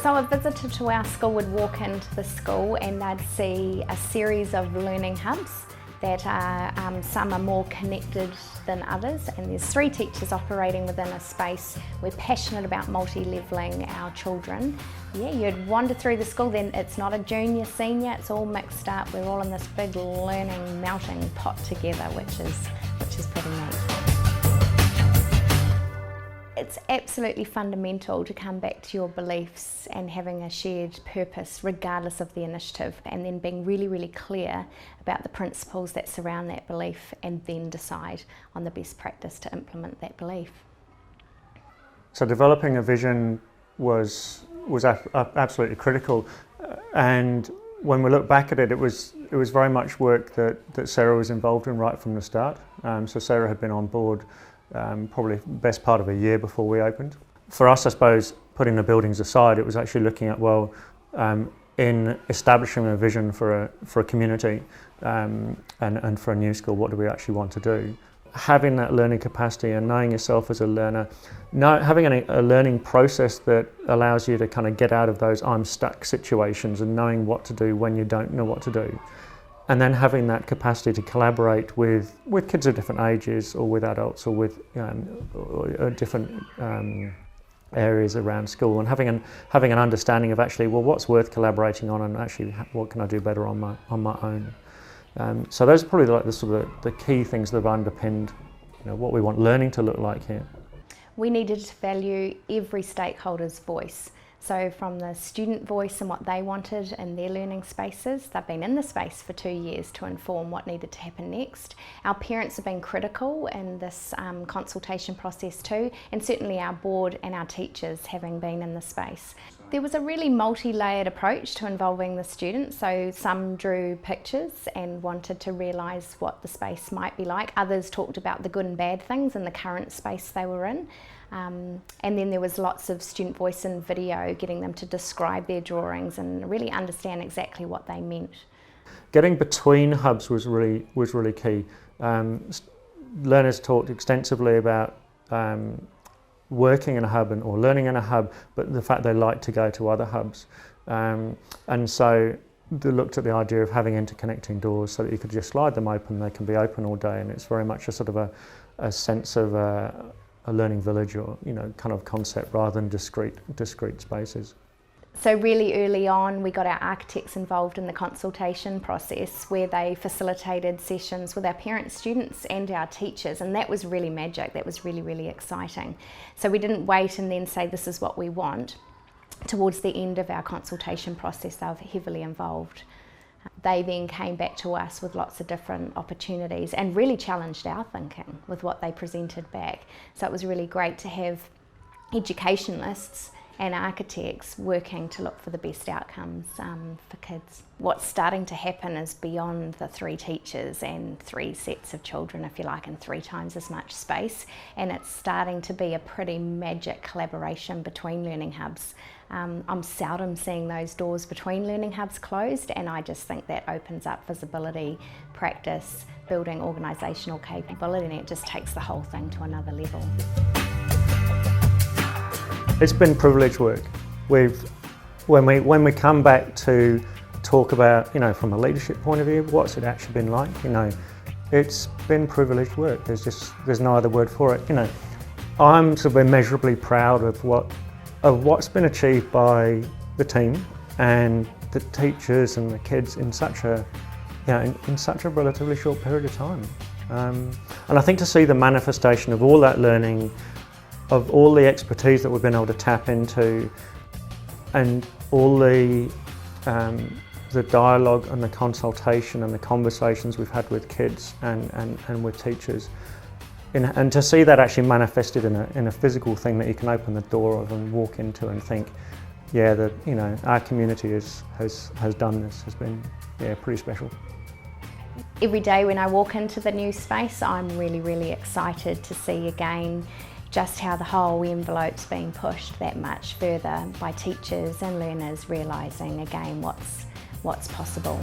So a visitor to our school would walk into the school and they'd see a series of learning hubs that are, some are more connected than others, and there's 3 teachers operating within a space. We're passionate about multi-levelling our children. Yeah, you'd wander through the school, then it's not a junior, senior, it's all mixed up. We're all in this big learning melting pot together, which is pretty neat. It's absolutely fundamental to come back to your beliefs and having a shared purpose regardless of the initiative, and then being really, really clear about the principles that surround that belief, and then decide on the best practice to implement that belief. So developing a vision was absolutely critical, and when we look back at it, it was very much work that Sarah was involved in right from the start. So Sarah had been on board probably the best part of a year before we opened. For us, I suppose, putting the buildings aside, it was actually looking at, well, in establishing a vision for a community and for a new school, what do we actually want to do? Having that learning capacity and knowing yourself as a learner, having a learning process that allows you to kind of get out of those I'm stuck situations and knowing what to do when you don't know what to do. And then having that capacity to collaborate with kids of different ages, or with adults, or with different areas around school, and having an understanding of actually, well, what's worth collaborating on, and actually what can I do better on my own. So those are probably like the key things that have underpinned, what we want learning to look like here. We needed to value every stakeholder's voice. So from the student voice and what they wanted in their learning spaces, they've been in the space for 2 years to inform what needed to happen next. Our parents have been critical in this consultation process too, and certainly our board and our teachers having been in the space. There was a really multi-layered approach to involving the students, so some drew pictures and wanted to realise what the space might be like. Others talked about the good and bad things in the current space they were in. And then there was lots of student voice and video, getting them to describe their drawings and really understand exactly what they meant. Getting between hubs was really key. Learners talked extensively about working in a hub or learning in a hub, but the fact they like to go to other hubs. And so they looked at the idea of having interconnecting doors so that you could just slide them open, they can be open all day, and it's very much a sort of a sense of a learning village, or kind of concept, rather than discrete spaces. So really early on, we got our architects involved in the consultation process, where they facilitated sessions with our parents, students and our teachers, and that was really magic. That was really, really exciting. So we didn't wait and then say this is what we want. Towards the end of our consultation process, they were heavily involved. They then came back to us with lots of different opportunities and really challenged our thinking with what they presented back. So it was really great to have educationalists and architects working to look for the best outcomes for kids. What's starting to happen is beyond the 3 teachers and 3 sets of children, if you like, and 3 times as much space, and it's starting to be a pretty magic collaboration between learning hubs. I'm seldom seeing those doors between learning hubs closed, and I just think that opens up visibility, practice, building organisational capability, and it just takes the whole thing to another level. It's been privileged work. When we come back to talk about, from a leadership point of view, what's it actually been like? It's been privileged work. There's no other word for it. I'm sort of immeasurably proud of what's been achieved by the team and the teachers and the kids in such a relatively short period of time. And I think to see the manifestation of all that learning, of all the expertise that we've been able to tap into, and all the dialogue and the consultation and the conversations we've had with kids and with teachers, and to see that actually manifested in a physical thing that you can open the door of and walk into and think, our community has done this, has been pretty special. Every day when I walk into the new space, I'm really, really excited to see again just how the whole envelope's being pushed that much further by teachers and learners realising again what's possible.